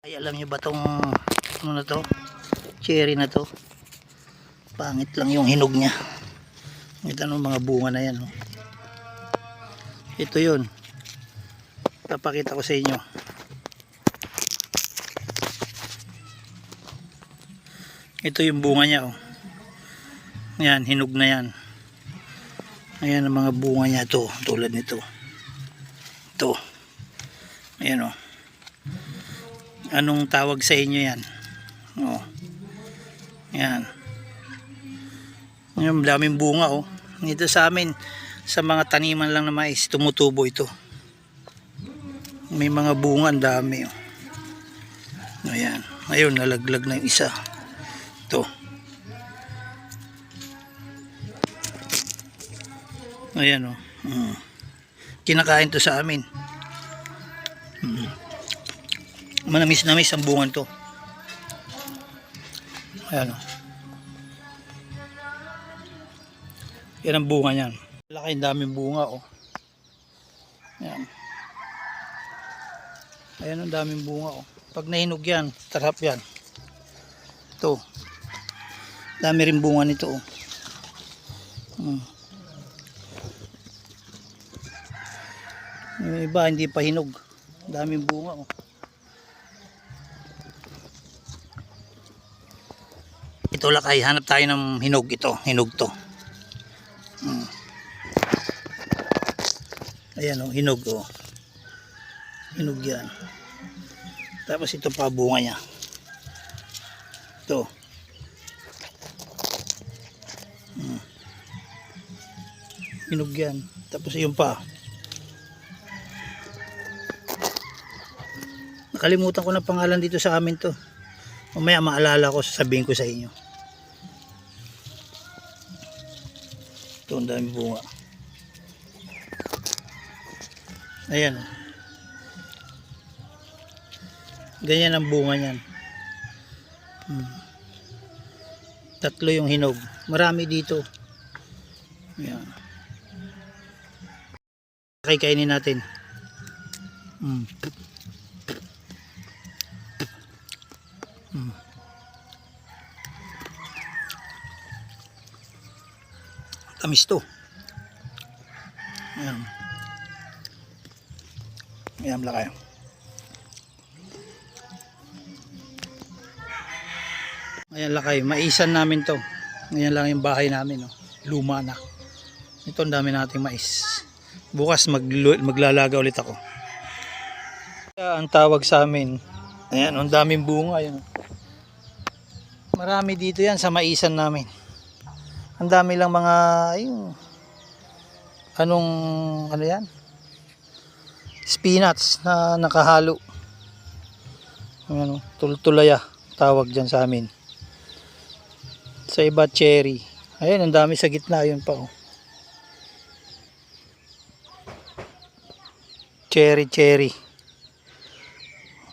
Ay, alam niyo ba tong ano na to? Cherry na to. Pangit lang yung hinog niya. Ito ng mga bunga na yan. Oh. Ito yun. Papakita ko sa inyo. Ito yung bunga niya. Oh. Yan, hinog na yan. Ayan ang mga bunga niya to. Tulad nito. Ito. Ayan o. Anong tawag sa inyo yan? Oh. Yan. Yung daming bunga oh. Dito sa amin, sa mga taniman lang na mais, tumutubo ito. May mga bunga, ang dami oh. Ayan. Ayun, nalaglag na yung isa. Ito. Ayan oh. Kinakain to sa amin. Manamis-namis ang bungan to. Ayan oh. Yan ang bunga niyan. Laki, daming bunga oh. Ayan. Ayan ang daming bunga oh. Pag nahinog yan, sarap yan. Ito. Dami rin bunga nito oh. Yung iba hindi pa hinog. Daming bunga oh. Ito lakay, hanap tayo ng hinog ito. Hinog to. Ayan oh, hinog oh. Hinog yan. Tapos ito pa bunga niya. Ito. Hinog yan. Tapos yung pa. Nakalimutan ko na pangalan dito sa amin to. Mamaya maalala ko, sasabihin ko sa inyo. Ito ang dami bunga. Ayan. Ganyan ang bunga niyan. Tatlo yung hinog. Marami dito. Ayan. Kainin natin. Tamis to. Ayan. Ayan lang kayo. Ayan lang kayo. Maisan namin to. Ayan lang yung bahay namin. Oh. Luma na. Ito ang dami nating mais. Bukas maglalaga ulit ako. Ang tawag sa amin. Ayan. Ang daming bunga. Ayan. Marami dito yan sa maisan namin. Ang dami lang mga ayun, ano yan, spinach na nakahalo. Ano, tultulaya tawag dyan sa amin. Sa iba cherry. Ayun, ang dami sa gitna. Ayun pa oh. Cherry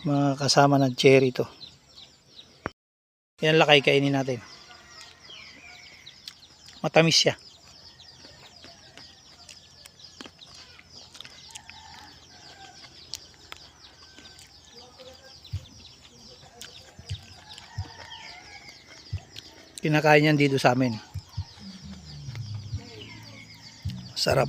mga kasama ng cherry to. Yan lakay, kainin natin. Matamis siya. Kinakain yan dito sa amin. Sarap.